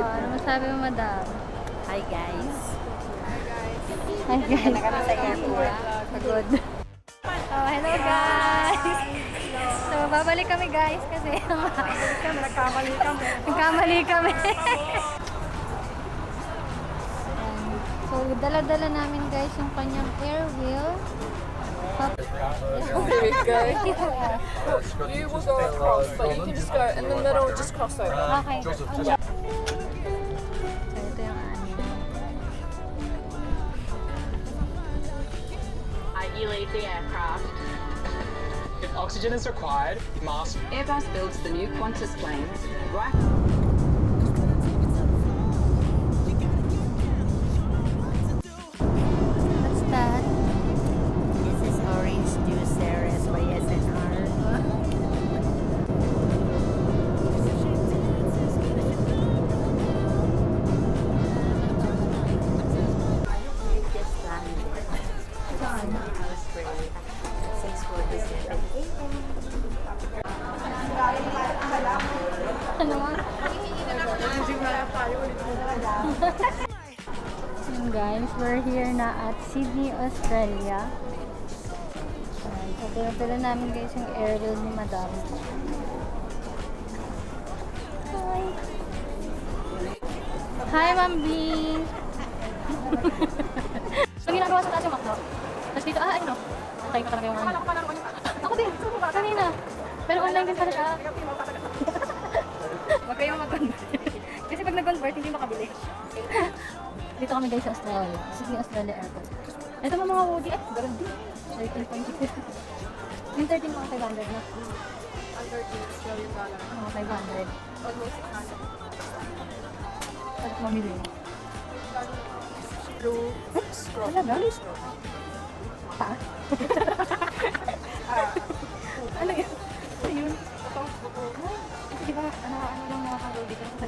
Ano masabi mo, madam? Hi guys. Hi, guys. Naka na sa airport. Pagod. Oh, hello, guys. So, babalik kami, guys, kasi Nagkamali kami. nagkamali kami. So, dala-dala namin, guys, yung kanyang air wheel. Okay, guys. You will go across, but you can just go in the middle, just cross over. Okay. So, ito yung You leave the aircraft. If oxygen is required, mask. Airbus builds the new Qantas planes right. What's that? This is orange juice series by SNR. We just landed. Australia. 6:47 a.m. Ano nga? Yun, guys, we're here na at Sydney, Australia. So, dala namin, guys, yung airwheel ni Madam. Hi! Hi, Ma'am B! Ang ginagawa sa taas yung McDo. Tapos dito, ayun o. Tayo ka talaga yung ano. Ako din, kanina. Pero online din pala siya. Huwag kayong mag-convert. Kasi pag nag-convert, hindi makabili. Dito kami, guys, sa Australia. Sydney, Australia Airport. Ito mga woody. Ganun din. 13.6. Yung 13 mga 500 na. Under Australian dollar. Mga 500. Almost 600. At mamili. Blue scroll. Talaga? Blue scroll. Pa? Ano yun? Ano yun? Kasi diba, ano lang mga kagawin dito sa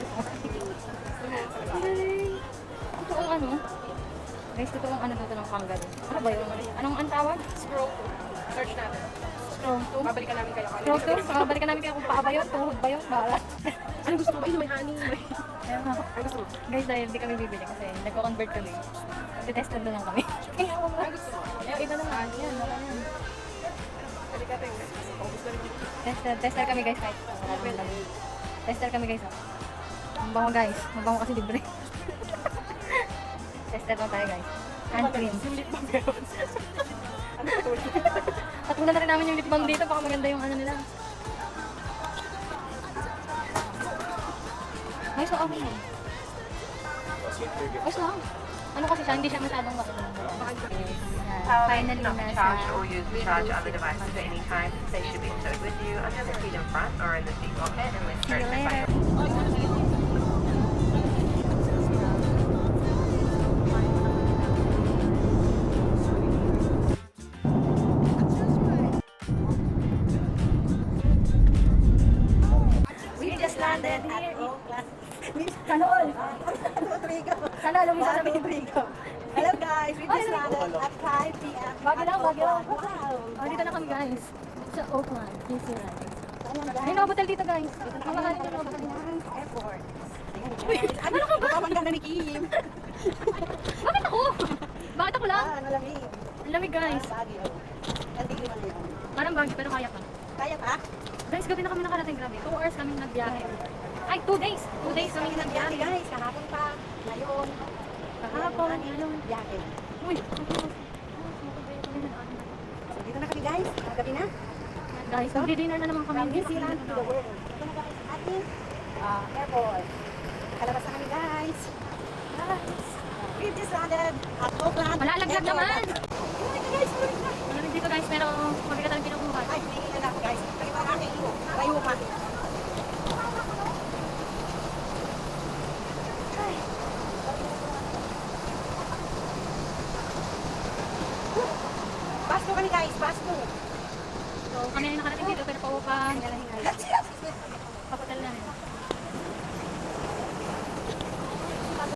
Galing! Totoong ano? Guys, totoong ano dito ng kangaroo. Ano ba yun? Anong ang tawag? Scroll 2. Search natin. Scroll 2? Babalikan namin kayo. Scroll 2? So, balikan namin kayo kung paa ba yun, tuhod ba yun, bahala. Ano gusto mo ba? May honey. Ayun nga. Ano gusto mo? Guys, dahil hindi kami bibili kasi nagko-convert kami. Titested na lang kami. Kaya ako nga. Ano gusto mo? Ayaw, iba naman. Yan, wala yan. Balik natin. Paubos na rin. Tester kami, guys, kahit. Tester kami, guys. Oh. Mabango, guys. Mabango kasi libre. Tester lang tayo, guys. Hand cream. Yung lip balm meron. Ano ito? At muna na rin namin yung lip balm dito. Baka maganda yung ano nila. Ayos lang ako yun. Ayos lang. Ano kasi siya, hindi siya masyadong makita. Finally, nasa Charge or use the charge other devices at any time. They should be stowed with you under the seat in front or in the seat pocket and linked See you directly by later. We just landed at Oakland. Sana all. Sana alam mo sasabihin. Hello guys, we just landed at 5 p.m. Bagyo lang, bagyo lang. Wow! Oh, dito na kami, guys. Sa Oakland, Disneyland. May novotel dito, guys. Mamahal yung novotel. Airport. Ano ka ba? Kawan ka na ni Kim. Bakit ako? Bakit ako lang? Malamig. Ang lamig, guys. Bagyo. Kantigin mo na yun. Parang bagyo, pero kaya pa. Kaya pa? Guys, gabi na kami nakarating, grabe. 2 hours kami nagbiyahe. Ay, 2 days. 2 days kami nagbiyahe. Guys, kahapon pa. Ngayon. Kahapon, ngayon. Biyahe. Uy, So, dito na kami guys. Gabi na. guys, magdi-dinner na naman kami. From New Zealand to the world. Ito na kami sa ating airport. Kalabas na kami guys. Guys. We just landed at Oakland. Malalaglag Airport. naman. Bumalik na guys. Bumalik na. Malamig dito, guys, pero mabigat ang pinukuhan. Ay, hindi na ako guys. Pakita ka kay Iyo. Kayo pa. Ay. Pasto kami guys. Pasto. So, kami na nakarating dito, pero paupa. Papatal na.